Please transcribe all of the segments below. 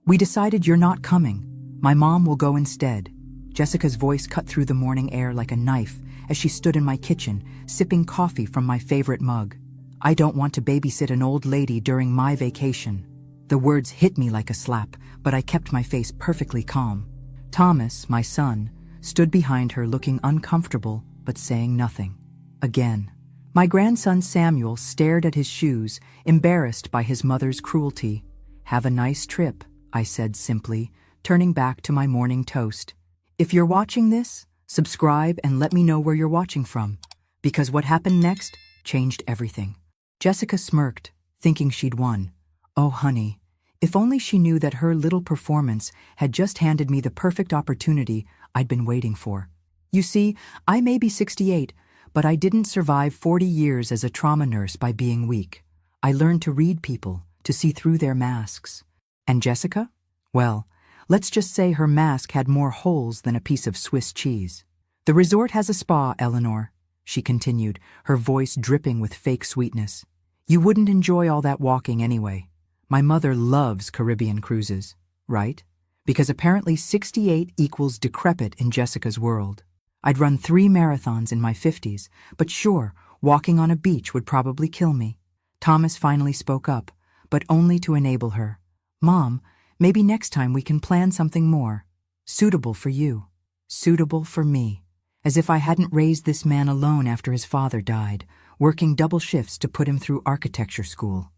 "We decided you're not coming. My mom will go instead." Jessica's voice cut through the morning air like a knife as she stood in my kitchen, sipping coffee from my favorite mug. "I don't want to babysit an old lady during my vacation." The words hit me like a slap, but I kept my face perfectly calm. Thomas, my son, stood behind her looking uncomfortable but saying nothing. Again. My grandson Samuel stared at his shoes, embarrassed by his mother's cruelty. "Have a nice trip," I said simply, turning back to my morning toast. "If you're watching this, subscribe and let me know where you're watching from, because what happened next changed everything." Jessica smirked, thinking she'd won. Oh, honey, if only she knew that her little performance had just handed me the perfect opportunity I'd been waiting for. You see, I may be 68, but I didn't survive 40 years as a trauma nurse by being weak. I learned to read people, to see through their masks. And Jessica? Well, let's just say her mask had more holes than a piece of Swiss cheese. "The resort has a spa, Eleanor," she continued, her voice dripping with fake sweetness. "You wouldn't enjoy all that walking anyway. My mother loves Caribbean cruises, right? Because apparently 68 equals decrepit in Jessica's world. I'd run 3 marathons in my 50s, but sure, walking on a beach would probably kill me." Thomas finally spoke up, but only to enable her. "Mom, maybe next time we can plan something more suitable for you, suitable for me." As if I hadn't raised this man alone after his father died, working double shifts to put him through architecture school.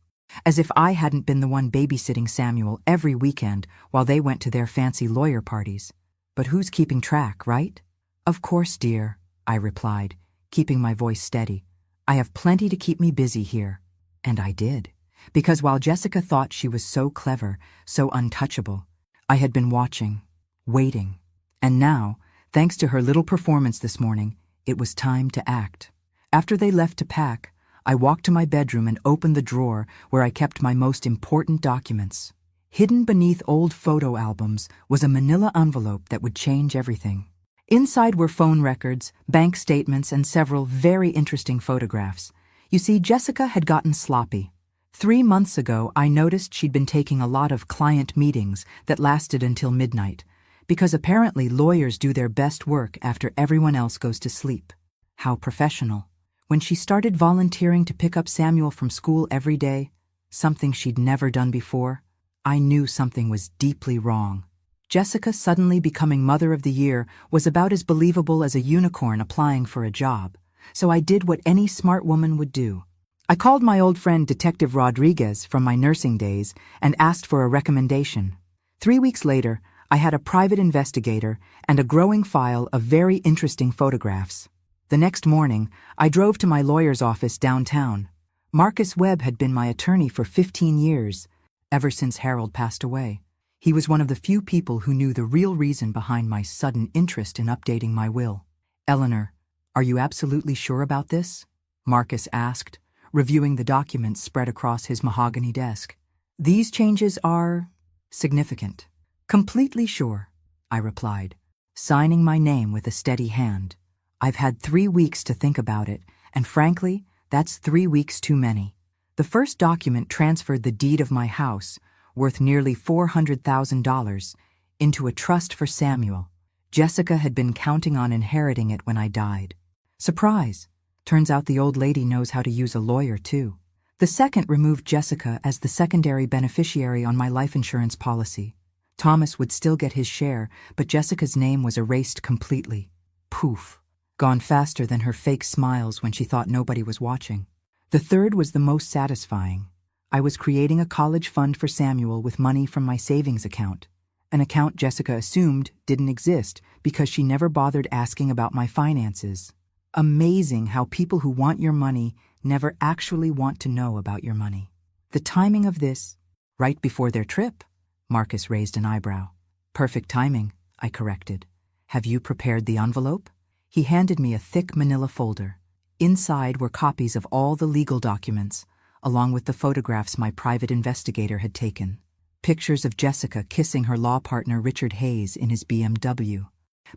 As if I hadn't been the one babysitting Samuel every weekend while they went to their fancy lawyer parties. But who's keeping track, right? "Of course, dear," I replied, keeping my voice steady. "I have plenty to keep me busy here." And I did. Because while Jessica thought she was so clever, so untouchable, I had been watching, waiting. And now, thanks to her little performance this morning, it was time to act. After they left to pack, I walked to my bedroom and opened the drawer where I kept my most important documents. Hidden beneath old photo albums was a manila envelope that would change everything. Inside were phone records, bank statements, and several very interesting photographs. You see, Jessica had gotten sloppy. 3 months ago, I noticed she'd been taking a lot of client meetings that lasted until midnight, because apparently lawyers do their best work after everyone else goes to sleep. How professional. When she started volunteering to pick up Samuel from school every day, something she'd never done before, I knew something was deeply wrong. Jessica suddenly becoming Mother of the Year was about as believable as a unicorn applying for a job, so I did what any smart woman would do. I called my old friend Detective Rodriguez from my nursing days and asked for a recommendation. 3 weeks later, I had a private investigator and a growing file of very interesting photographs. The next morning, I drove to my lawyer's office downtown. Marcus Webb had been my attorney for 15 years, ever since Harold passed away. He was one of the few people who knew the real reason behind my sudden interest in updating my will. "Eleanor, are you absolutely sure about this?" Marcus asked, reviewing the documents spread across his mahogany desk. "These changes are significant." "Completely sure," I replied, signing my name with a steady hand. "I've had 3 weeks to think about it, and frankly, that's 3 weeks too many." The first document transferred the deed of my house, worth nearly $400,000, into a trust for Samuel. Jessica had been counting on inheriting it when I died. Surprise! Turns out the old lady knows how to use a lawyer, too. The second removed Jessica as the secondary beneficiary on my life insurance policy. Thomas would still get his share, but Jessica's name was erased completely. Poof! Gone faster than her fake smiles when she thought nobody was watching. The third was the most satisfying. I was creating a college fund for Samuel with money from my savings account, an account Jessica assumed didn't exist because she never bothered asking about my finances. Amazing how people who want your money never actually want to know about your money. The timing of this, right before their trip, Marcus raised an eyebrow. "Perfect timing," I corrected. "Have you prepared the envelope?" He handed me a thick manila folder. Inside were copies of all the legal documents, along with the photographs my private investigator had taken. Pictures of Jessica kissing her law partner Richard Hayes in his BMW.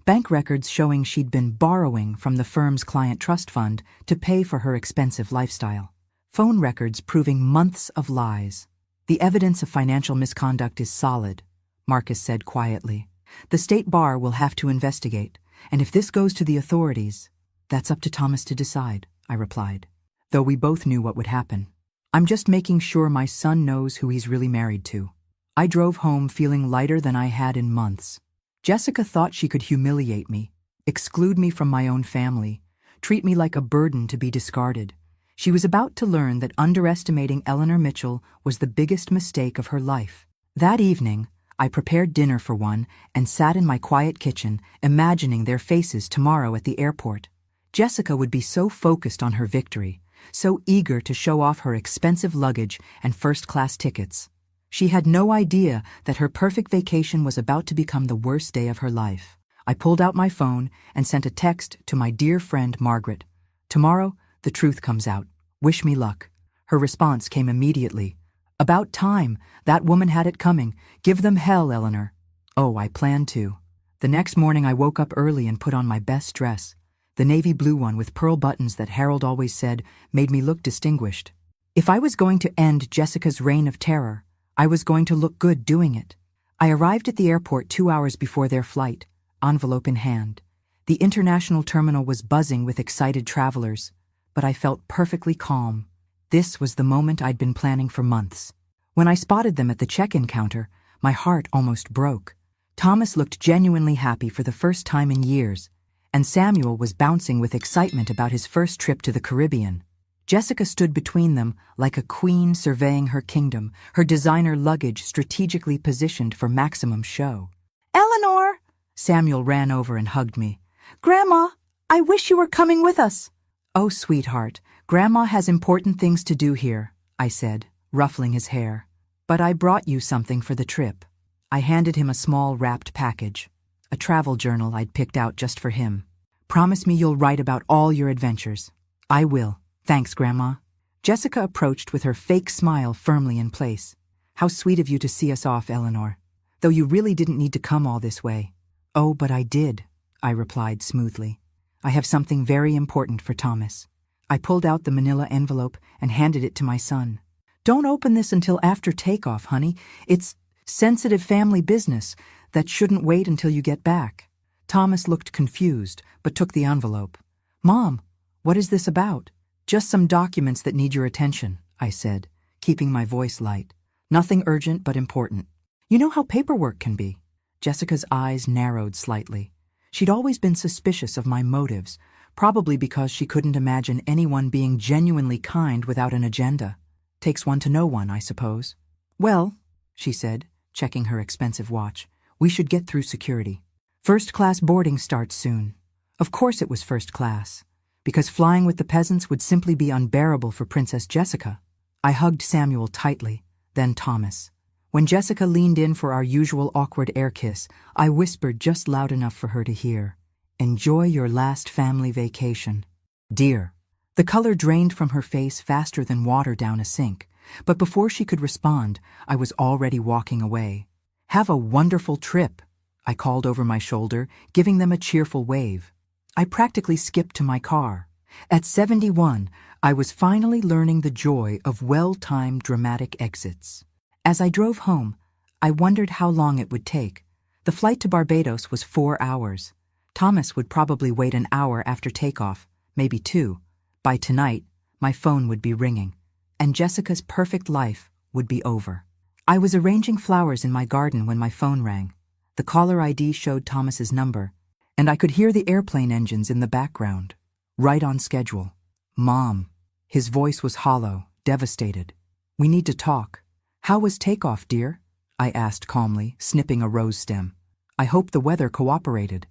Bank records showing she'd been borrowing from the firm's client trust fund to pay for her expensive lifestyle. Phone records proving months of lies. The evidence of financial misconduct is solid, Marcus said quietly. The state bar will have to investigate, and if this goes to the authorities, that's up to Thomas to decide, I replied, though we both knew what would happen. I'm just making sure my son knows who he's really married to. I drove home feeling lighter than I had in months. Jessica thought she could humiliate me, exclude me from my own family, treat me like a burden to be discarded. She was about to learn that underestimating Eleanor Mitchell was the biggest mistake of her life. That evening, I prepared dinner for one and sat in my quiet kitchen, imagining their faces tomorrow at the airport. Jessica would be so focused on her victory, so eager to show off her expensive luggage and first-class tickets. She had no idea that her perfect vacation was about to become the worst day of her life. I pulled out my phone and sent a text to my dear friend Margaret. Tomorrow, the truth comes out. Wish me luck. Her response came immediately. About time. That woman had it coming. Give them hell, Eleanor. Oh, I planned to. The next morning I woke up early and put on my best dress. The navy blue one with pearl buttons that Harold always said made me look distinguished. If I was going to end Jessica's reign of terror, I was going to look good doing it. I arrived at the airport 2 hours before their flight, envelope in hand. The international terminal was buzzing with excited travelers, but I felt perfectly calm. This was the moment I'd been planning for months. When I spotted them at the check-in counter, my heart almost broke. Thomas looked genuinely happy for the first time in years, and Samuel was bouncing with excitement about his first trip to the Caribbean. Jessica stood between them like a queen surveying her kingdom, her designer luggage strategically positioned for maximum show. "Eleanor!" Samuel ran over and hugged me. "Grandma, I wish you were coming with us." "Oh, sweetheart, Grandma has important things to do here," I said, ruffling his hair. "But I brought you something for the trip." I handed him a small wrapped package, a travel journal I'd picked out just for him. "Promise me you'll write about all your adventures." "I will. Thanks, Grandma." Jessica approached with her fake smile firmly in place. "How sweet of you to see us off, Eleanor. Though you really didn't need to come all this way." "Oh, but I did," I replied smoothly. "I have something very important for Thomas." I pulled out the manila envelope and handed it to my son. "Don't open this until after takeoff, honey. It's sensitive family business that shouldn't wait until you get back." Thomas looked confused, but took the envelope. "Mom, what is this about?" "Just some documents that need your attention," I said, keeping my voice light. "Nothing urgent but important. You know how paperwork can be." Jessica's eyes narrowed slightly. She'd always been suspicious of my motives, probably because she couldn't imagine anyone being genuinely kind without an agenda. Takes one to know one, I suppose. "Well," she said, checking her expensive watch, "we should get through security. First-class boarding starts soon." Of course it was first class, because flying with the peasants would simply be unbearable for Princess Jessica. I hugged Samuel tightly, then Thomas. When Jessica leaned in for our usual awkward air kiss, I whispered just loud enough for her to hear, "Enjoy your last family vacation, dear." The color drained from her face faster than water down a sink, but before she could respond, I was already walking away. "Have a wonderful trip," I called over my shoulder, giving them a cheerful wave. I practically skipped to my car. At 71, I was finally learning the joy of well-timed dramatic exits. As I drove home, I wondered how long it would take. The flight to Barbados was 4 hours. Thomas would probably wait an hour after takeoff, maybe 2. By tonight, my phone would be ringing, and Jessica's perfect life would be over. I was arranging flowers in my garden when my phone rang. The caller ID showed Thomas's number, and I could hear the airplane engines in the background. Right on schedule. "Mom." His voice was hollow, devastated. "We need to talk." "How was takeoff, dear?" I asked calmly, snipping a rose stem. "I hope the weather cooperated."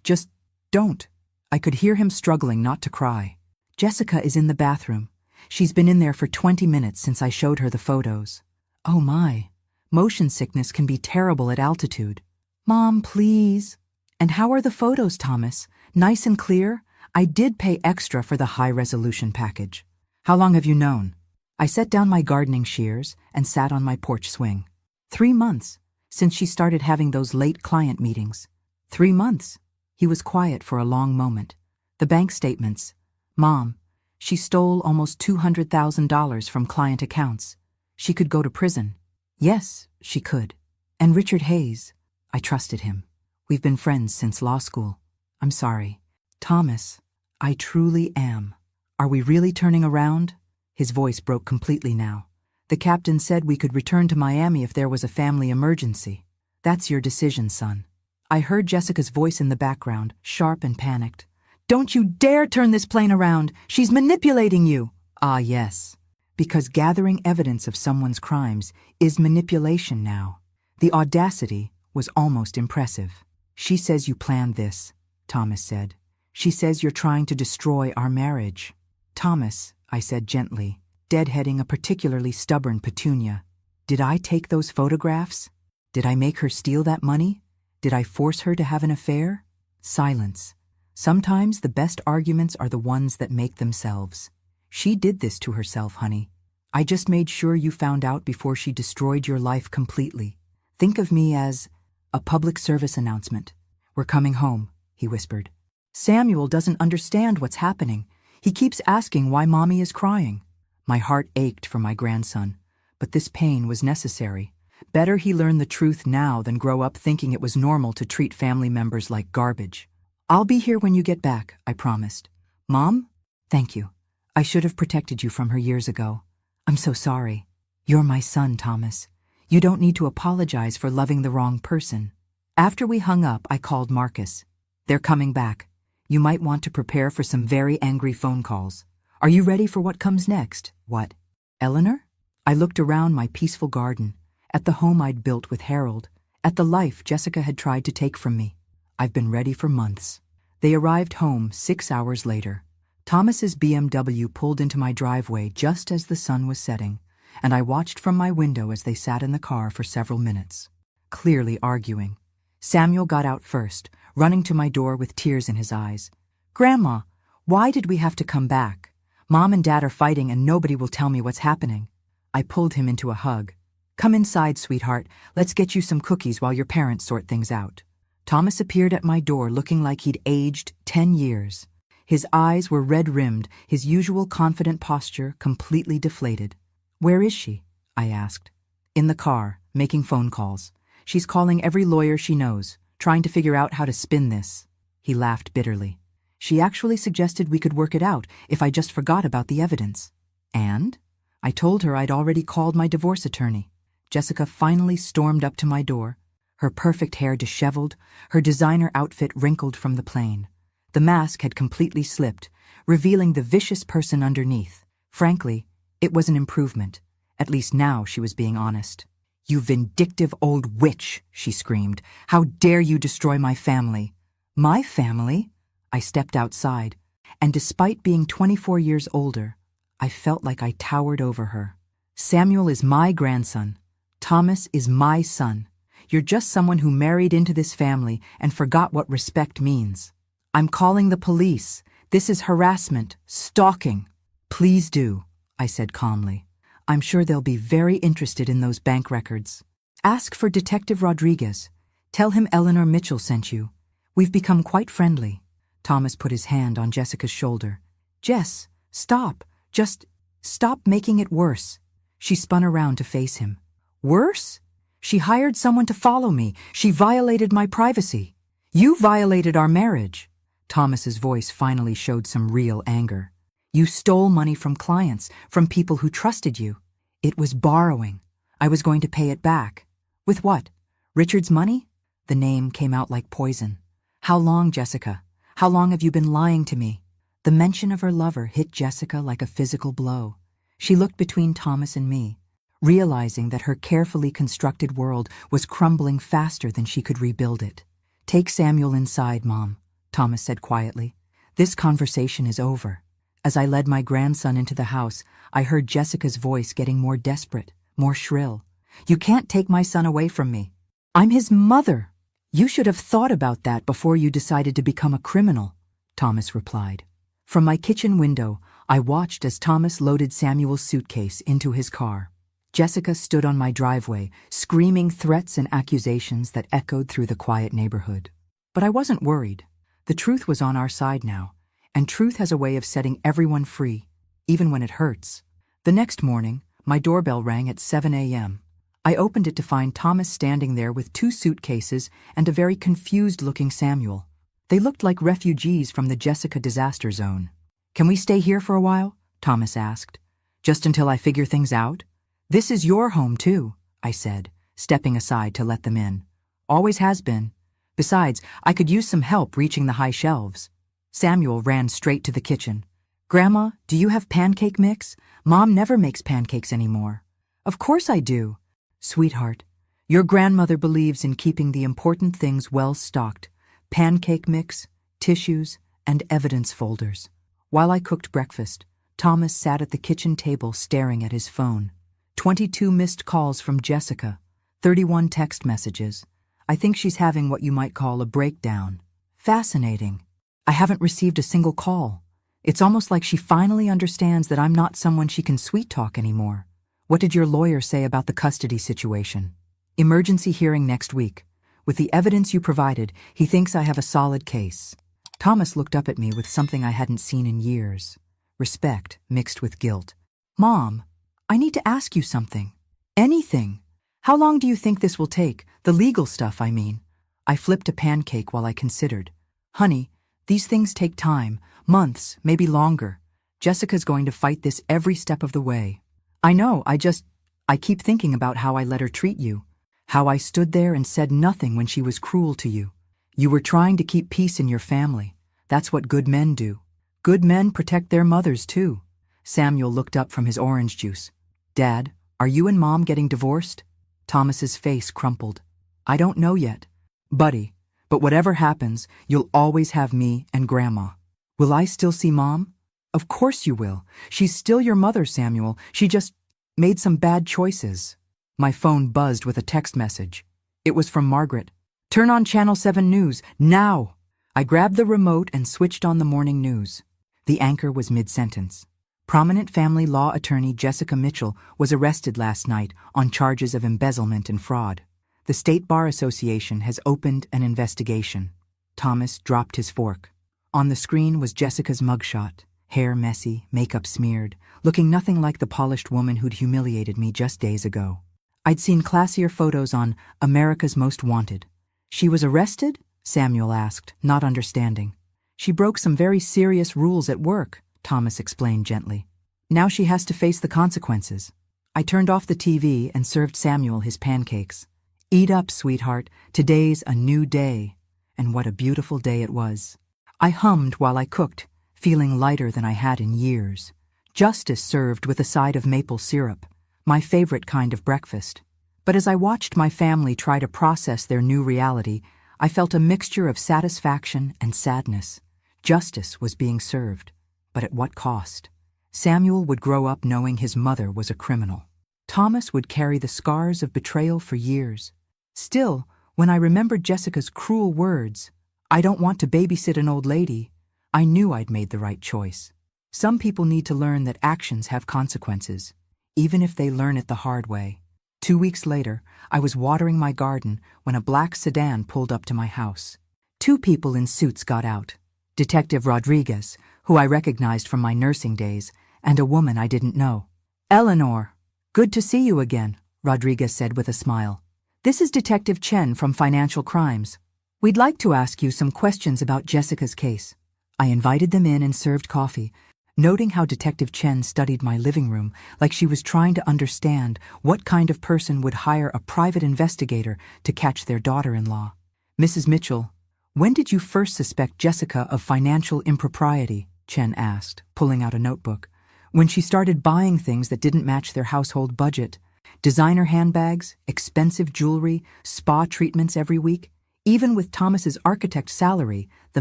Just don't." I could hear him struggling not to cry. "Jessica is in the bathroom. She's been in there for 20 minutes since I showed her the photos." "Oh my. Motion sickness can be terrible at altitude." "Mom, please." "And how are the photos, Thomas? Nice and clear? I did pay extra for the high-resolution package." "How long have you known?" I set down my gardening shears and sat on my porch swing. 3 months, since she started having those late client meetings. 3 months. He was quiet for a long moment. "The bank statements. Mom, she stole almost $200,000 from client accounts. She could go to prison." "Yes, she could." And Richard Hayes. I trusted him. We've been friends since law school. I'm sorry. Thomas, I truly am. Are we really turning around? His voice broke completely now. The captain said we could return to Miami if there was a family emergency. That's your decision, son. I heard Jessica's voice in the background, sharp and panicked. Don't you dare turn this plane around! She's manipulating you! Ah, yes. Because gathering evidence of someone's crimes is manipulation now. The audacity was almost impressive. She says you planned this, Thomas said. She says you're trying to destroy our marriage. Thomas, I said gently, deadheading a particularly stubborn Petunia. Did I take those photographs? Did I make her steal that money? Did I force her to have an affair? Silence. Sometimes the best arguments are the ones that make themselves. She did this to herself, honey. I just made sure you found out before she destroyed your life completely. Think of me as a public service announcement. We're coming home, he whispered. Samuel doesn't understand what's happening. He keeps asking why Mommy is crying. My heart ached for my grandson, but this pain was necessary. Better he learn the truth now than grow up thinking it was normal to treat family members like garbage. I'll be here when you get back, I promised. Mom? Thank you. I should have protected you from her years ago. I'm so sorry. You're my son, Thomas. You don't need to apologize for loving the wrong person. After we hung up, I called Marcus. They're coming back. You might want to prepare for some very angry phone calls. Are you ready for what comes next? What? Eleanor? I looked around my peaceful garden, at the home I'd built with Harold, at the life Jessica had tried to take from me. I've been ready for months. They arrived home 6 hours later. Thomas's BMW pulled into my driveway just as the sun was setting, and I watched from my window as they sat in the car for several minutes, clearly arguing. Samuel got out first, running to my door with tears in his eyes. Grandma, why did we have to come back? Mom and Dad are fighting and nobody will tell me what's happening. I pulled him into a hug. Come inside, sweetheart. Let's get you some cookies while your parents sort things out. Thomas appeared at my door looking like he'd aged 10 years. His eyes were red-rimmed, his usual confident posture completely deflated. Where is she? I asked. In the car, making phone calls. She's calling every lawyer she knows, trying to figure out how to spin this. He laughed bitterly. She actually suggested we could work it out if I just forgot about the evidence. And? I told her I'd already called my divorce attorney. Jessica finally stormed up to my door, her perfect hair disheveled, her designer outfit wrinkled from the plane. The mask had completely slipped, revealing the vicious person underneath. Frankly, it was an improvement. At least now she was being honest. You vindictive old witch, she screamed. How dare you destroy my family? My family? I stepped outside, and despite being 24 years older, I felt like I towered over her. Samuel is my grandson. Thomas is my son. You're just someone who married into this family and forgot what respect means. I'm calling the police. This is harassment, stalking. Please do, I said calmly. I'm sure they'll be very interested in those bank records. Ask for Detective Rodriguez. Tell him Eleanor Mitchell sent you. We've become quite friendly. Thomas put his hand on Jessica's shoulder. Jess, stop. Just stop making it worse. She spun around to face him. Worse? She hired someone to follow me. She violated my privacy. You violated our marriage. Thomas's voice finally showed some real anger. You stole money from clients, from people who trusted you. It was borrowing. I was going to pay it back. With what? Richard's money? The name came out like poison. How long, Jessica? How long have you been lying to me? The mention of her lover hit Jessica like a physical blow. She looked between Thomas and me, realizing that her carefully constructed world was crumbling faster than she could rebuild it. Take Samuel inside, Mom, Thomas said quietly. This conversation is over. As I led my grandson into the house, I heard Jessica's voice getting more desperate, more shrill. You can't take my son away from me. I'm his mother. You should have thought about that before you decided to become a criminal, Thomas replied. From my kitchen window, I watched as Thomas loaded Samuel's suitcase into his car. Jessica stood on my driveway, screaming threats and accusations that echoed through the quiet neighborhood. But I wasn't worried. The truth was on our side now, and truth has a way of setting everyone free, even when it hurts. The next morning, my doorbell rang at 7 a.m. I opened it to find Thomas standing there with 2 suitcases and a very confused-looking Samuel. They looked like refugees from the Jessica disaster zone. "Can we stay here for a while?" Thomas asked. "Just until I figure things out?" "This is your home, too," I said, stepping aside to let them in. "Always has been. Besides, I could use some help reaching the high shelves." Samuel ran straight to the kitchen. "Grandma, do you have pancake mix? Mom never makes pancakes anymore." "Of course I do." "Sweetheart, your grandmother believes in keeping the important things well stocked: pancake mix, tissues, and evidence folders." While I cooked breakfast, Thomas sat at the kitchen table staring at his phone. 22 missed calls from Jessica, 31 text messages. I think she's having what you might call a breakdown. Fascinating. I haven't received a single call. It's almost like she finally understands that I'm not someone she can sweet-talk anymore. "What did your lawyer say about the custody situation?" "Emergency hearing next week. With the evidence you provided, he thinks I have a solid case." Thomas looked up at me with something I hadn't seen in years. Respect mixed with guilt. "Mom, I need to ask you something. Anything. How long do you think this will take? The legal stuff, I mean." I flipped a pancake while I considered. "Honey, these things take time, months, maybe longer. Jessica's going to fight this every step of the way." "I know, I keep thinking about how I let her treat you. How I stood there and said nothing when she was cruel to you. You were trying to keep peace in your family. That's what good men do. Good men protect their mothers, too." Samuel looked up from his orange juice. "Dad, are you and Mom getting divorced?" Thomas's face crumpled. "I don't know yet, buddy, but whatever happens, you'll always have me and Grandma." "Will I still see Mom?" "Of course you will. She's still your mother, Samuel. She just made some bad choices." My phone buzzed with a text message. It was from Margaret. "Turn on Channel 7 News, now!" I grabbed the remote and switched on the morning news. The anchor was mid-sentence. Prominent family law attorney Jessica Mitchell was arrested last night on charges of embezzlement and fraud. The State Bar Association has opened an investigation. Thomas dropped his fork. On the screen was Jessica's mugshot, hair messy, makeup smeared, looking nothing like the polished woman who'd humiliated me just days ago. I'd seen classier photos on America's Most Wanted. "She was arrested?" Samuel asked, not understanding. "She broke some very serious rules at work," Thomas explained gently. "Now she has to face the consequences." I turned off the TV and served Samuel his pancakes. "Eat up, sweetheart. Today's a new day." And what a beautiful day it was. I hummed while I cooked, feeling lighter than I had in years. Justice served with a side of maple syrup, my favorite kind of breakfast. But as I watched my family try to process their new reality, I felt a mixture of satisfaction and sadness. Justice was being served, but at what cost? Samuel would grow up knowing his mother was a criminal. Thomas would carry the scars of betrayal for years. Still, when I remembered Jessica's cruel words, "I don't want to babysit an old lady," I knew I'd made the right choice. Some people need to learn that actions have consequences, even if they learn it the hard way. 2 weeks later, I was watering my garden when a black sedan pulled up to my house. 2 people in suits got out. Detective Rodriguez, who I recognized from my nursing days, and a woman I didn't know. "Eleanor, good to see you again," Rodriguez said with a smile. "This is Detective Chen from Financial Crimes. We'd like to ask you some questions about Jessica's case." I invited them in and served coffee, noting how Detective Chen studied my living room like she was trying to understand what kind of person would hire a private investigator to catch their daughter-in-law. "Mrs. Mitchell, when did you first suspect Jessica of financial impropriety?" Chen asked, pulling out a notebook. "When she started buying things that didn't match their household budget. Designer handbags, expensive jewelry, spa treatments every week. Even with Thomas's architect salary, the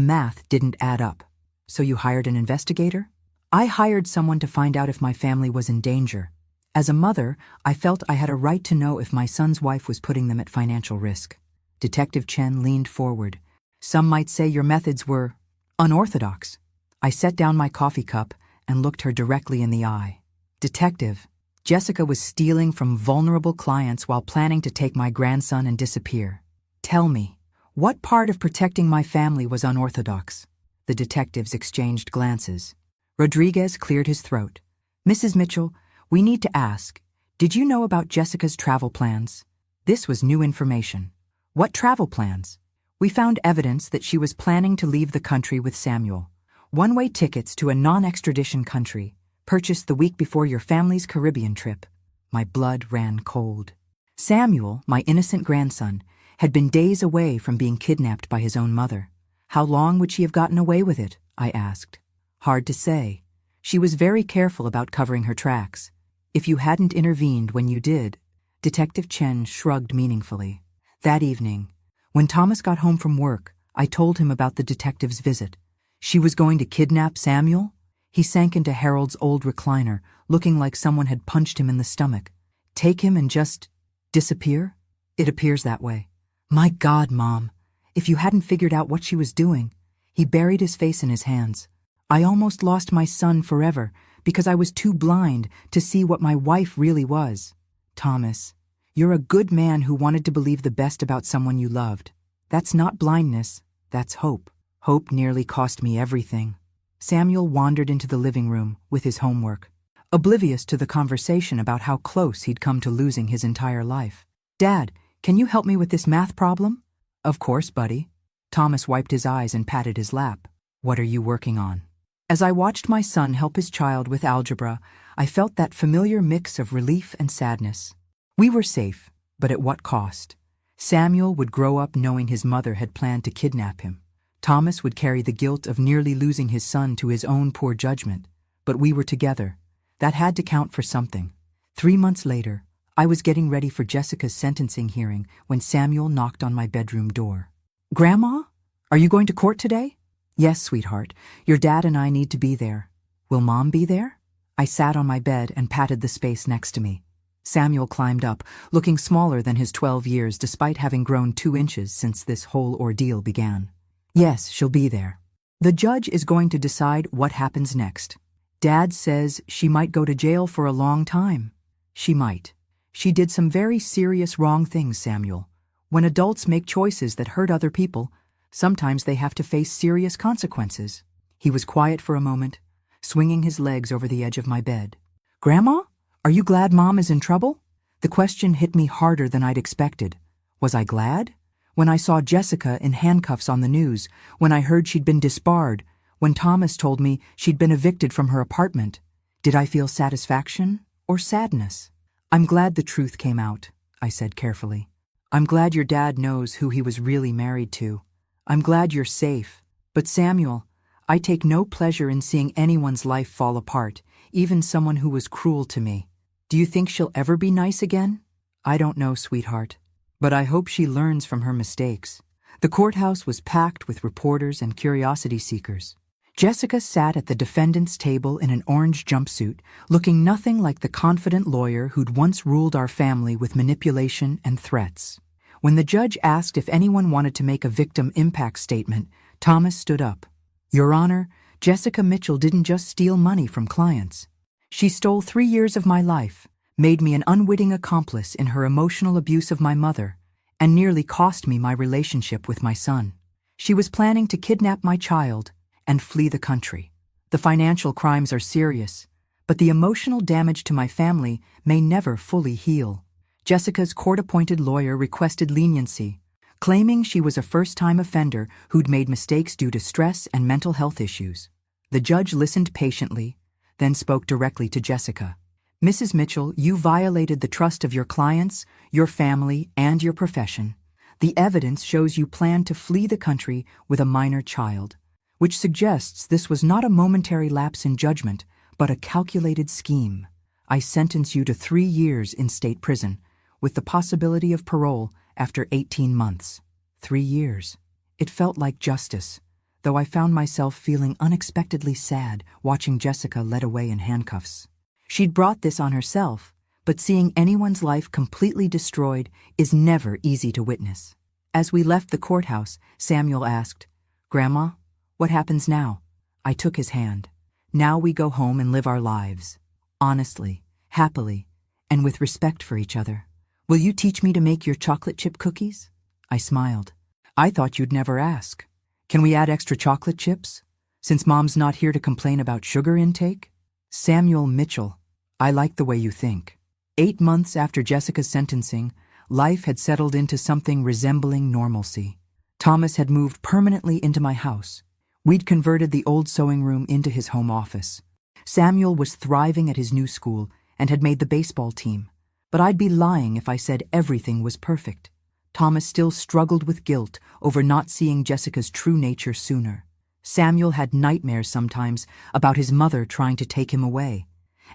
math didn't add up." "So you hired an investigator?" "I hired someone to find out if my family was in danger. As a mother, I felt I had a right to know if my son's wife was putting them at financial risk." Detective Chen leaned forward. "Some might say your methods were unorthodox." I set down my coffee cup and looked her directly in the eye. "Detective, Jessica was stealing from vulnerable clients while planning to take my grandson and disappear. Tell me, what part of protecting my family was unorthodox?" The detectives exchanged glances. Rodriguez cleared his throat. "Mrs. Mitchell, we need to ask, Did you know about Jessica's travel plans? This was new information. What travel plans? We found evidence that she was planning to leave the country with Samuel. One-way tickets to a non-extradition country, purchased the week before your family's Caribbean trip. My blood ran cold. Samuel, my innocent grandson, had been days away from being kidnapped by his own mother. How long would she have gotten away with it? I asked. Hard to say. She was very careful about covering her tracks. If you hadn't intervened when you did, Detective Chen shrugged meaningfully. That evening, when Thomas got home from work, I told him about the detective's visit. She was going to kidnap Samuel? He sank into Harold's old recliner, looking like someone had punched him in the stomach. Take him and just disappear? It appears that way. My God, Mom, if you hadn't figured out what she was doing. He buried his face in his hands. I almost lost my son forever because I was too blind to see what my wife really was. Thomas, you're a good man who wanted to believe the best about someone you loved. That's not blindness, that's hope. Hope nearly cost me everything. Samuel wandered into the living room with his homework, oblivious to the conversation about how close he'd come to losing his entire life. Dad, can you help me with this math problem? Of course, buddy. Thomas wiped his eyes and patted his lap. What are you working on? As I watched my son help his child with algebra, I felt that familiar mix of relief and sadness. We were safe, but at what cost? Samuel would grow up knowing his mother had planned to kidnap him. Thomas would carry the guilt of nearly losing his son to his own poor judgment. But we were together. That had to count for something. 3 months later, I was getting ready for Jessica's sentencing hearing when Samuel knocked on my bedroom door. Grandma? Are you going to court today? Yes, sweetheart. Your dad and I need to be there. Will Mom be there? I sat on my bed and patted the space next to me. Samuel climbed up, looking smaller than his 12 years despite having grown 2 inches since this whole ordeal began. Yes, she'll be there. The judge is going to decide what happens next. Dad says she might go to jail for a long time. She might. She did some very serious wrong things, Samuel. When adults make choices that hurt other people, sometimes they have to face serious consequences. He was quiet for a moment, swinging his legs over the edge of my bed. Grandma, are you glad Mom is in trouble? The question hit me harder than I'd expected. Was I glad? When I saw Jessica in handcuffs on the news, when I heard she'd been disbarred, when Thomas told me she'd been evicted from her apartment, did I feel satisfaction or sadness? I'm glad the truth came out, I said carefully. I'm glad your dad knows who he was really married to. I'm glad you're safe. But Samuel, I take no pleasure in seeing anyone's life fall apart, even someone who was cruel to me. Do you think she'll ever be nice again? I don't know, sweetheart. But I hope she learns from her mistakes. The courthouse was packed with reporters and curiosity seekers. Jessica sat at the defendant's table in an orange jumpsuit, looking nothing like the confident lawyer who'd once ruled our family with manipulation and threats. When the judge asked if anyone wanted to make a victim impact statement, Thomas stood up. Your Honor, Jessica Mitchell didn't just steal money from clients. She stole 3 years of my life, made me an unwitting accomplice in her emotional abuse of my mother, and nearly cost me my relationship with my son. She was planning to kidnap my child and flee the country. The financial crimes are serious, but the emotional damage to my family may never fully heal. Jessica's court-appointed lawyer requested leniency, claiming she was a first-time offender who'd made mistakes due to stress and mental health issues. The judge listened patiently, then spoke directly to Jessica. Mrs. Mitchell, you violated the trust of your clients, your family, and your profession. The evidence shows you planned to flee the country with a minor child, which suggests this was not a momentary lapse in judgment, but a calculated scheme. I sentence you to 3 years in state prison, with the possibility of parole after 18 months. 3 years. It felt like justice, though I found myself feeling unexpectedly sad watching Jessica led away in handcuffs. She'd brought this on herself, but seeing anyone's life completely destroyed is never easy to witness. As we left the courthouse, Samuel asked, Grandma, what happens now? I took his hand. Now we go home and live our lives. Honestly, happily, and with respect for each other. Will you teach me to make your chocolate chip cookies? I smiled. I thought you'd never ask. Can we add extra chocolate chips? Since Mom's not here to complain about sugar intake? Samuel Mitchell, I like the way you think. 8 months after Jessica's sentencing, life had settled into something resembling normalcy. Thomas had moved permanently into my house. We'd converted the old sewing room into his home office. Samuel was thriving at his new school and had made the baseball team. But I'd be lying if I said everything was perfect. Thomas still struggled with guilt over not seeing Jessica's true nature sooner. Samuel had nightmares sometimes about his mother trying to take him away,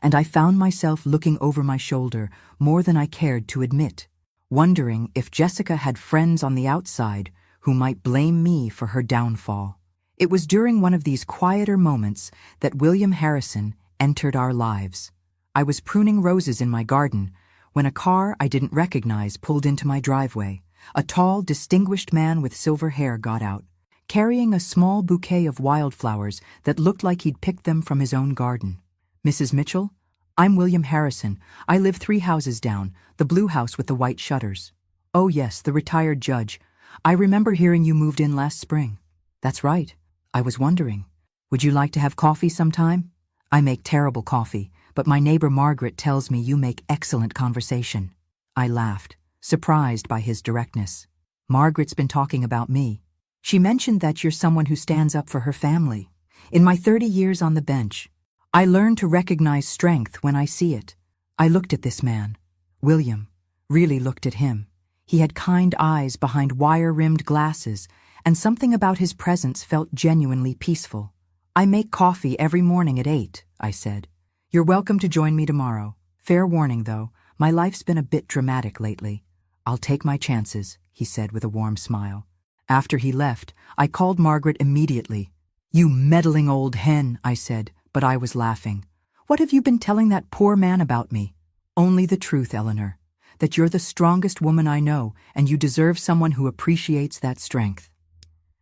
and I found myself looking over my shoulder more than I cared to admit, wondering if Jessica had friends on the outside who might blame me for her downfall. It was during one of these quieter moments that William Harrison entered our lives. I was pruning roses in my garden when a car I didn't recognize pulled into my driveway. A tall, distinguished man with silver hair got out, carrying a small bouquet of wildflowers that looked like he'd picked them from his own garden. "Mrs. Mitchell, I'm William Harrison. I live 3 houses down, the blue house with the white shutters." "Oh yes, the retired judge. I remember hearing you moved in last spring." "That's right. I was wondering. Would you like to have coffee sometime? I make terrible coffee, but my neighbor Margaret tells me you make excellent conversation." I laughed, surprised by his directness. "Margaret's been talking about me. She mentioned that you're someone who stands up for her family. In my 30 years on the bench, I learned to recognize strength when I see it." I looked at this man. William really looked at him. He had kind eyes behind wire-rimmed glasses, and something about his presence felt genuinely peaceful. "I make coffee every morning at 8, I said. "You're welcome to join me tomorrow. Fair warning, though, my life's been a bit dramatic lately." "I'll take my chances," he said with a warm smile. After he left, I called Margaret immediately. "You meddling old hen," I said, but I was laughing. "What have you been telling that poor man about me?" "Only the truth, Eleanor. That you're the strongest woman I know, and you deserve someone who appreciates that strength."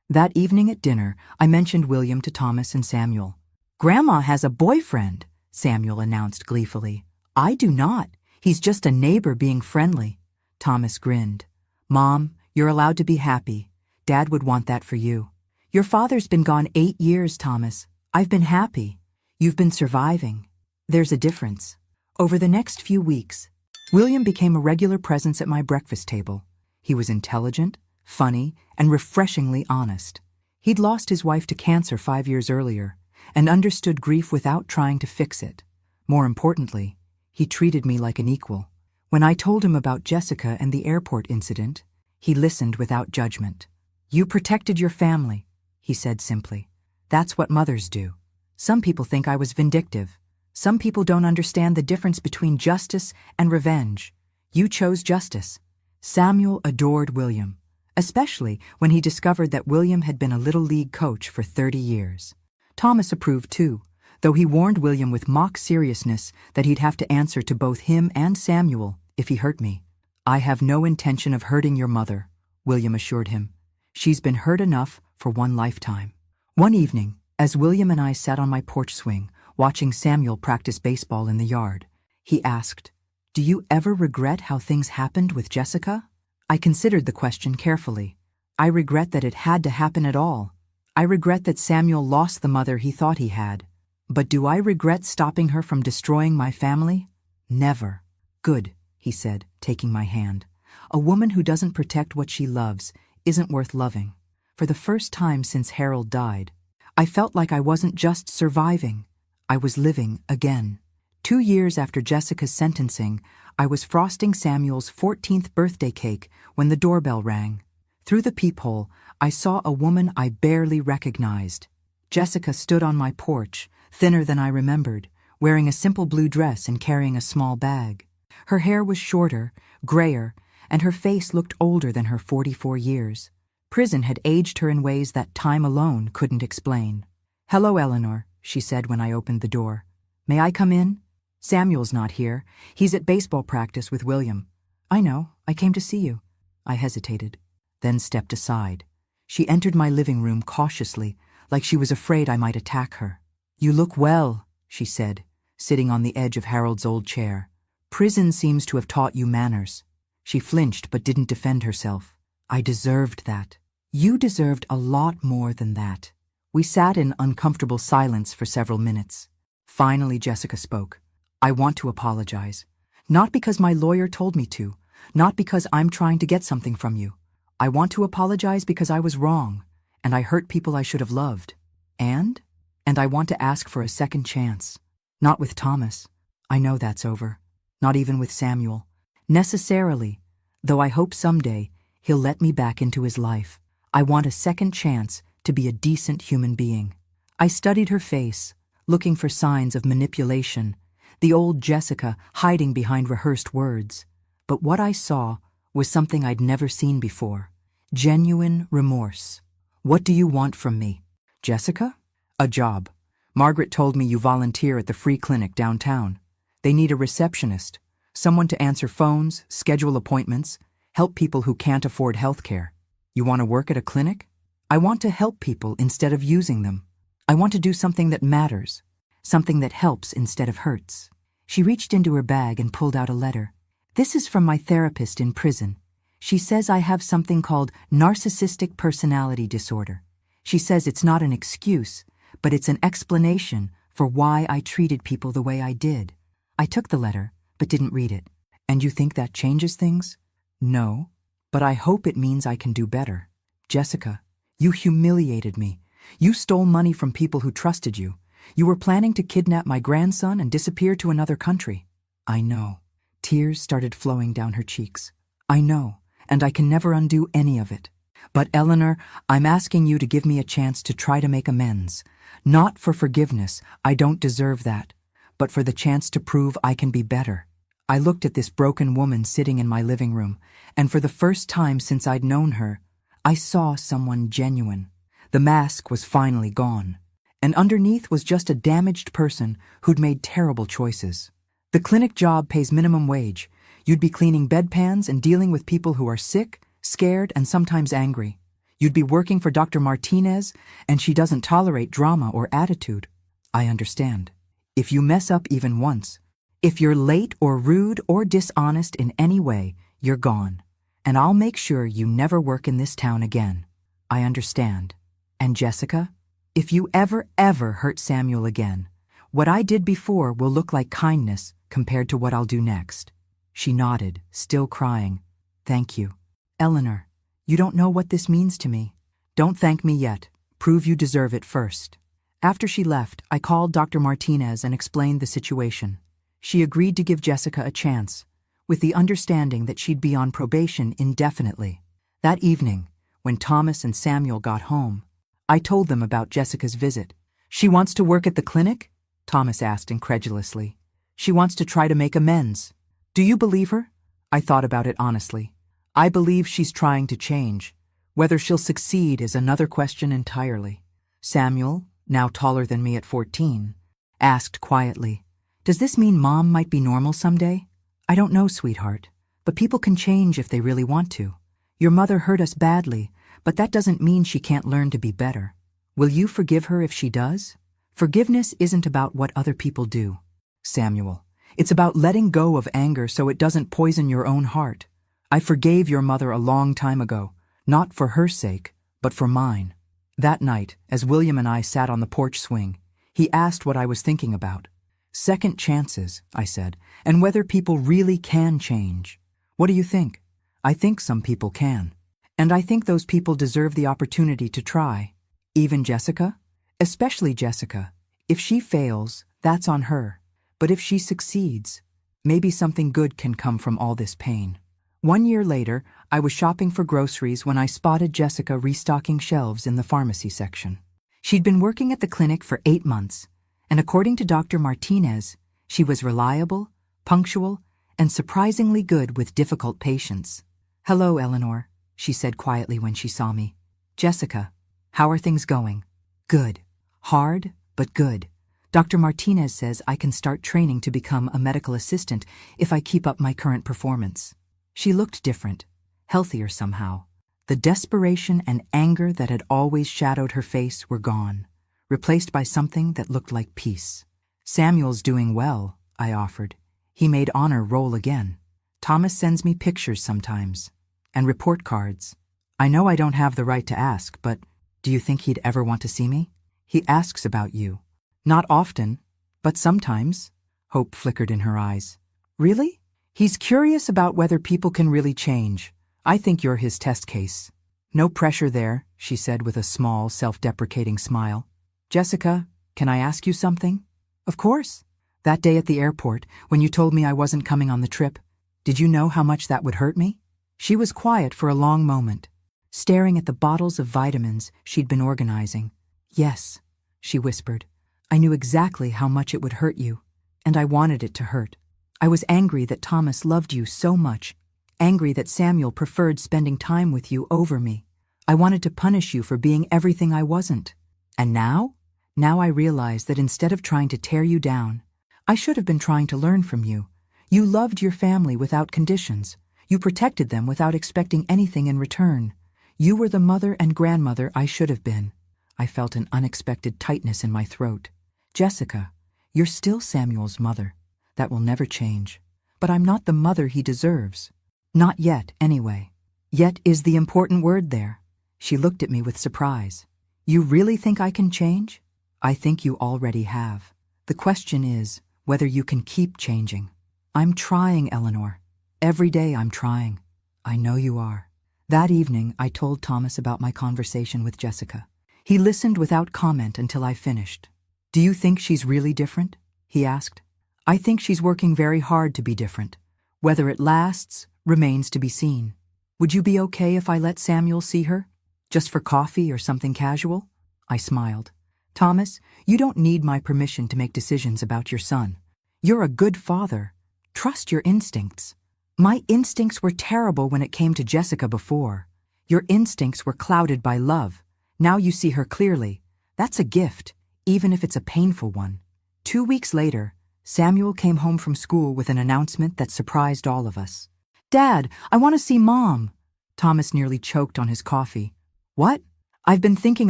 That evening at dinner, I mentioned William to Thomas and Samuel. "Grandma has a boyfriend," Samuel announced gleefully. "I do not. He's just a neighbor being friendly." Thomas grinned. "Mom, you're allowed to be happy. Dad would want that for you. Your father's been gone 8 years, Thomas. I've been happy. You've been surviving. There's a difference." Over the next few weeks, William became a regular presence at my breakfast table. He was intelligent, funny, and refreshingly honest. He'd lost his wife to cancer 5 years earlier, and understood grief without trying to fix it. More importantly, he treated me like an equal. When I told him about Jessica and the airport incident, he listened without judgment. "You protected your family," he said simply. "That's what mothers do. Some people think I was vindictive. Some people don't understand the difference between justice and revenge. You chose justice." Samuel adored William, especially when he discovered that William had been a Little League coach for 30 years. Thomas approved too, though he warned William with mock seriousness that he'd have to answer to both him and Samuel if he hurt me. "I have no intention of hurting your mother," William assured him. "She's been hurt enough for one lifetime." One evening, as William and I sat on my porch swing, watching Samuel practice baseball in the yard, he asked, "Do you ever regret how things happened with Jessica?" I considered the question carefully. I regret that it had to happen at all. I regret that Samuel lost the mother he thought he had. But do I regret stopping her from destroying my family? Never. "Good," he said, taking my hand. "A woman who doesn't protect what she loves isn't worth loving." For the first time since Harold died, I felt like I wasn't just surviving. I was living again. 2 years after Jessica's sentencing, I was frosting Samuel's 14th birthday cake when the doorbell rang. Through the peephole, I saw a woman I barely recognized. Jessica stood on my porch, thinner than I remembered, wearing a simple blue dress and carrying a small bag. Her hair was shorter, grayer, and her face looked older than her 44 years. Prison had aged her in ways that time alone couldn't explain. "Hello, Eleanor," she said when I opened the door. "May I come in?" "Samuel's not here. He's at baseball practice with William." "I know. I came to see you." I hesitated, then stepped aside. She entered my living room cautiously, like she was afraid I might attack her. "You look well," she said, sitting on the edge of Harold's old chair. "Prison seems to have taught you manners." She flinched but didn't defend herself. "I deserved that." "You deserved a lot more than that." We sat in uncomfortable silence for several minutes. Finally, Jessica spoke. "I want to apologize. Not because my lawyer told me to, not because I'm trying to get something from you. I want to apologize because I was wrong, and I hurt people I should have loved. And I want to ask for a second chance. Not with Thomas. I know that's over. Not even with Samuel. Necessarily, though I hope someday he'll let me back into his life. I want a second chance to be a decent human being. I studied her face, looking for signs of manipulation, the old Jessica hiding behind rehearsed words. But what I saw was something I'd never seen before. Genuine remorse. What do you want from me? Jessica? A job. Margaret told me you volunteer at the free clinic downtown. They need a receptionist, someone to answer phones, schedule appointments, help people who can't afford health care. You want to work at a clinic? I want to help people instead of using them. I want to do something that matters, something that helps instead of hurts. She reached into her bag and pulled out a letter. This is from my therapist in prison. She says I have something called narcissistic personality disorder. She says it's not an excuse, but it's an explanation for why I treated people the way I did. I took the letter, but didn't read it. And you think that changes things? No, but I hope it means I can do better. Jessica, you humiliated me. You stole money from people who trusted you. You were planning to kidnap my grandson and disappear to another country. I know. Tears started flowing down her cheeks. I know, and I can never undo any of it. But Eleanor, I'm asking you to give me a chance to try to make amends. Not for forgiveness, I don't deserve that, but for the chance to prove I can be better. I looked at this broken woman sitting in my living room, and for the first time since I'd known her, I saw someone genuine. The mask was finally gone, and underneath was just a damaged person who'd made terrible choices. The clinic job pays minimum wage. You'd be cleaning bedpans and dealing with people who are sick, scared, and sometimes angry. You'd be working for Dr. Martinez, and she doesn't tolerate drama or attitude. I understand. If you mess up even once, if you're late or rude or dishonest in any way, you're gone. And I'll make sure you never work in this town again. I understand. And Jessica, if you ever hurt Samuel again, what I did before will look like kindness compared to what I'll do next. She nodded, still crying. Thank you. Eleanor, you don't know what this means to me. Don't thank me yet. Prove you deserve it first. After she left, I called Dr. Martinez and explained the situation. She agreed to give Jessica a chance, with the understanding that she'd be on probation indefinitely. That evening, when Thomas and Samuel got home, I told them about Jessica's visit. She wants to work at the clinic? Thomas asked incredulously. She wants to try to make amends. Do you believe her? I thought about it honestly. I believe she's trying to change. Whether she'll succeed is another question entirely. Samuel, now taller than me at 14, asked quietly, Does this mean Mom might be normal someday? I don't know, sweetheart, but people can change if they really want to. Your mother hurt us badly, but that doesn't mean she can't learn to be better. Will you forgive her if she does? Forgiveness isn't about what other people do, Samuel. It's about letting go of anger so it doesn't poison your own heart. I forgave your mother a long time ago, not for her sake, but for mine. That night, as William and I sat on the porch swing, he asked what I was thinking about. Second chances, I said, and whether people really can change. What do you think? I think some people can. And I think those people deserve the opportunity to try. Even Jessica? Especially Jessica. If she fails, that's on her. But if she succeeds, maybe something good can come from all this pain. 1 year later, I was shopping for groceries when I spotted Jessica restocking shelves in the pharmacy section. She'd been working at the clinic for 8 months, and according to Dr. Martinez, she was reliable, punctual, and surprisingly good with difficult patients. Hello, Eleanor, she said quietly when she saw me. Jessica, how are things going? Good. Hard, but good. Dr. Martinez says I can start training to become a medical assistant if I keep up my current performance. She looked different, healthier somehow. The desperation and anger that had always shadowed her face were gone, replaced by something that looked like peace. Samuel's doing well, I offered. He made honor roll again. Thomas sends me pictures sometimes, and report cards. I know I don't have the right to ask, but do you think he'd ever want to see me? He asks about you. Not often, but sometimes. Hope flickered in her eyes. Really? He's curious about whether people can really change. I think you're his test case. No pressure there, she said with a small, self-deprecating smile. Jessica, can I ask you something? Of course. That day at the airport, when you told me I wasn't coming on the trip, did you know how much that would hurt me? She was quiet for a long moment, staring at the bottles of vitamins she'd been organizing. Yes, she whispered. I knew exactly how much it would hurt you, and I wanted it to hurt. I was angry that Thomas loved you so much, angry that Samuel preferred spending time with you over me. I wanted to punish you for being everything I wasn't. And now? Now I realize that instead of trying to tear you down, I should have been trying to learn from you. You loved your family without conditions. You protected them without expecting anything in return. You were the mother and grandmother I should have been. I felt an unexpected tightness in my throat. Jessica, you're still Samuel's mother. That will never change. But I'm not the mother he deserves. Not yet, anyway. Yet is the important word there. She looked at me with surprise. You really think I can change? I think you already have. The question is whether you can keep changing. I'm trying, Eleanor. Every day I'm trying. I know you are. That evening, I told Thomas about my conversation with Jessica. He listened without comment until I finished. Do you think she's really different? He asked. I think she's working very hard to be different. Whether it lasts remains to be seen. Would you be okay if I let Samuel see her? Just for coffee or something casual? I smiled. Thomas, you don't need my permission to make decisions about your son. You're a good father. Trust your instincts. My instincts were terrible when it came to Jessica before. Your instincts were clouded by love. Now you see her clearly. That's a gift, even if it's a painful one. 2 weeks later, Samuel came home from school with an announcement that surprised all of us. Dad, I want to see Mom. Thomas nearly choked on his coffee. What? I've been thinking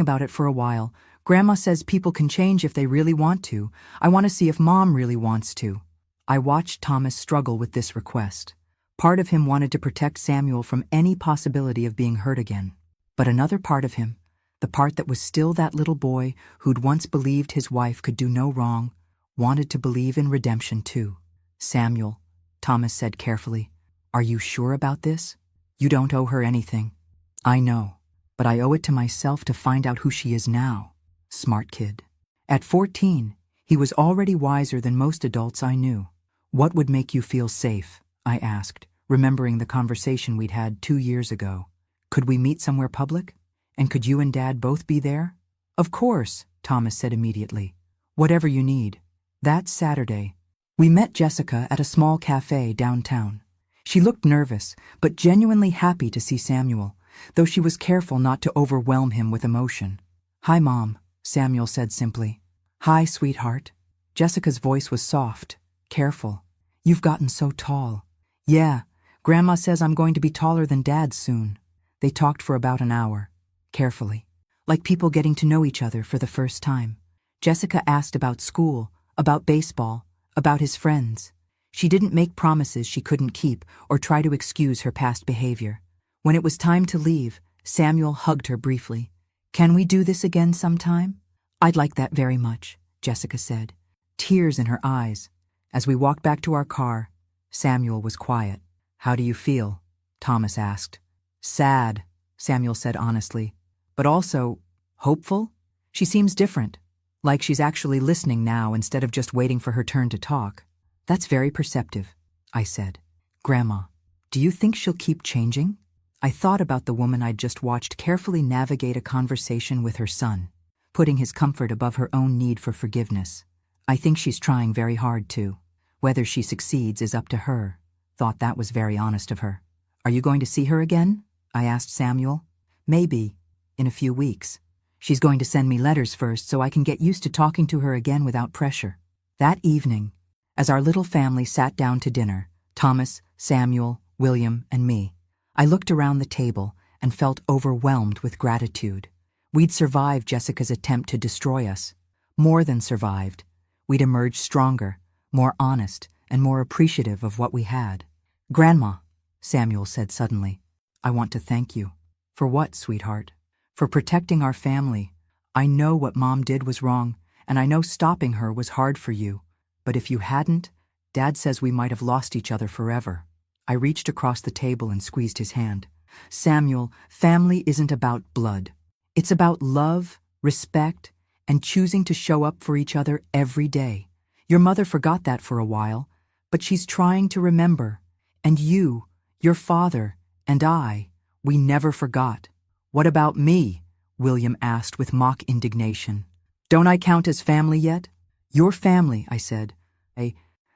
about it for a while. Grandma says people can change if they really want to. I want to see if Mom really wants to. I watched Thomas struggle with this request. Part of him wanted to protect Samuel from any possibility of being hurt again. But another part of him, the part that was still that little boy who'd once believed his wife could do no wrong, wanted to believe in redemption too. Samuel, Thomas said carefully, are you sure about this? You don't owe her anything. I know, but I owe it to myself to find out who she is now. Smart kid. At 14, he was already wiser than most adults I knew. What would make you feel safe? I asked, remembering the conversation we'd had 2 years ago. Could we meet somewhere public? And could you and Dad both be there? Of course, Thomas said immediately. Whatever you need. That Saturday, we met Jessica at a small cafe downtown. She looked nervous, but genuinely happy to see Samuel, though she was careful not to overwhelm him with emotion. Hi, Mom, Samuel said simply. Hi, sweetheart. Jessica's voice was soft, careful. You've gotten so tall. Yeah, Grandma says I'm going to be taller than Dad soon. They talked for about an hour, carefully, like people getting to know each other for the first time. Jessica asked about school, about baseball, about his friends. She didn't make promises she couldn't keep or try to excuse her past behavior. When it was time to leave, Samuel hugged her briefly. Can we do this again sometime? I'd like that very much, Jessica said, tears in her eyes. As we walked back to our car, Samuel was quiet. How do you feel? Thomas asked. Sad, Samuel said honestly, but also hopeful. She seems different, like she's actually listening now instead of just waiting for her turn to talk. That's very perceptive, I said. Grandma, do you think she'll keep changing? I thought about the woman I'd just watched carefully navigate a conversation with her son, putting his comfort above her own need for forgiveness. I think she's trying very hard too. Whether she succeeds is up to her. Thought that was very honest of her. Are you going to see her again? I asked Samuel. Maybe, in a few weeks. She's going to send me letters first so I can get used to talking to her again without pressure. That evening, as our little family sat down to dinner, Thomas, Samuel, William, and me, I looked around the table and felt overwhelmed with gratitude. We'd survived Jessica's attempt to destroy us. More than survived. We'd emerged stronger, more honest, and more appreciative of what we had. Grandma, Samuel said suddenly, I want to thank you. For what, sweetheart? For protecting our family. I know what Mom did was wrong, and I know stopping her was hard for you. But if you hadn't, Dad says we might have lost each other forever. I reached across the table and squeezed his hand. Samuel, family isn't about blood. It's about love, respect, and choosing to show up for each other every day. Your mother forgot that for a while, but she's trying to remember. And you, your father, and I, we never forgot. What about me? William asked with mock indignation. Don't I count as family yet? Your family, I said,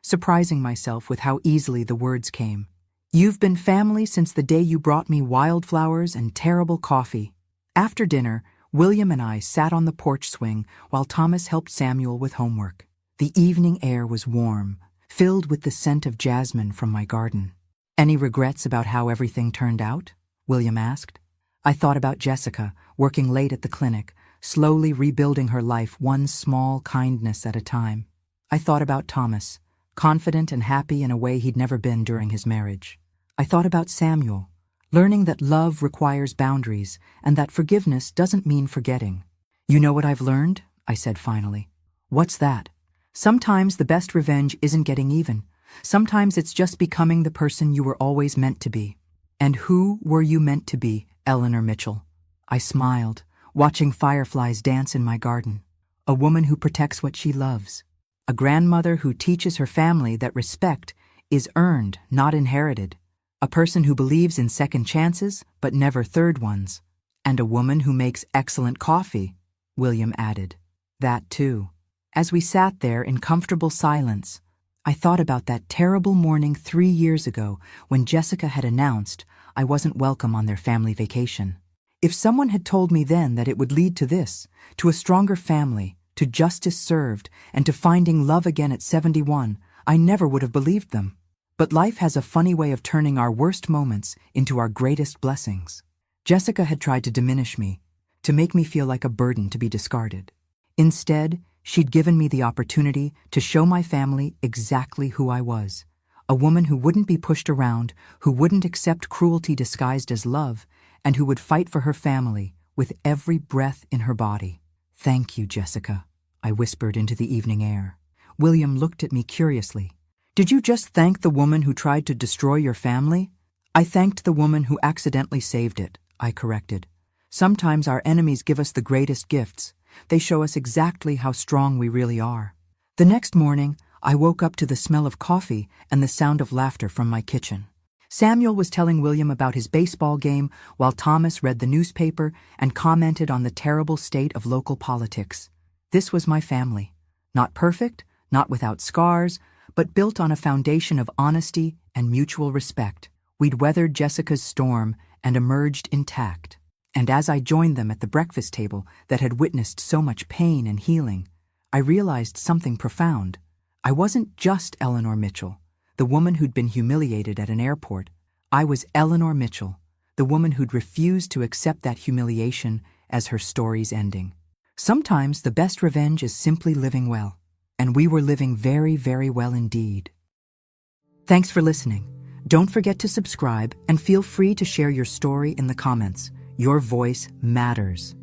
surprising myself with how easily the words came. You've been family since the day you brought me wildflowers and terrible coffee. After dinner, William and I sat on the porch swing while Thomas helped Samuel with homework. The evening air was warm, filled with the scent of jasmine from my garden. Any regrets about how everything turned out? William asked. I thought about Jessica, working late at the clinic, slowly rebuilding her life one small kindness at a time. I thought about Thomas, confident and happy in a way he'd never been during his marriage. I thought about Samuel, learning that love requires boundaries and that forgiveness doesn't mean forgetting. You know what I've learned? I said finally. What's that? Sometimes the best revenge isn't getting even. Sometimes it's just becoming the person you were always meant to be. And who were you meant to be, Eleanor Mitchell? I smiled, watching fireflies dance in my garden. A woman who protects what she loves. A grandmother who teaches her family that respect is earned, not inherited. A person who believes in second chances, but never third ones. And a woman who makes excellent coffee, William added. That too. As we sat there in comfortable silence, I thought about that terrible morning 3 years ago when Jessica had announced I wasn't welcome on their family vacation. If someone had told me then that it would lead to this, to a stronger family, to justice served, and to finding love again at 71, I never would have believed them. But life has a funny way of turning our worst moments into our greatest blessings. Jessica had tried to diminish me, to make me feel like a burden to be discarded. Instead, she'd given me the opportunity to show my family exactly who I was. A woman who wouldn't be pushed around, who wouldn't accept cruelty disguised as love, and who would fight for her family with every breath in her body. Thank you, Jessica, I whispered into the evening air. William looked at me curiously. Did you just thank the woman who tried to destroy your family? I thanked the woman who accidentally saved it, I corrected. Sometimes our enemies give us the greatest gifts. They show us exactly how strong we really are. The next morning, I woke up to the smell of coffee and the sound of laughter from my kitchen. Samuel was telling William about his baseball game while Thomas read the newspaper and commented on the terrible state of local politics. This was my family. Not perfect, not without scars, but built on a foundation of honesty and mutual respect. We'd weathered Jessica's storm and emerged intact. And as I joined them at the breakfast table that had witnessed so much pain and healing, I realized something profound. I wasn't just Eleanor Mitchell, the woman who'd been humiliated at an airport. I was Eleanor Mitchell, the woman who'd refused to accept that humiliation as her story's ending. Sometimes the best revenge is simply living well, and we were living very, very well indeed. Thanks for listening. Don't forget to subscribe and feel free to share your story in the comments. Your voice matters.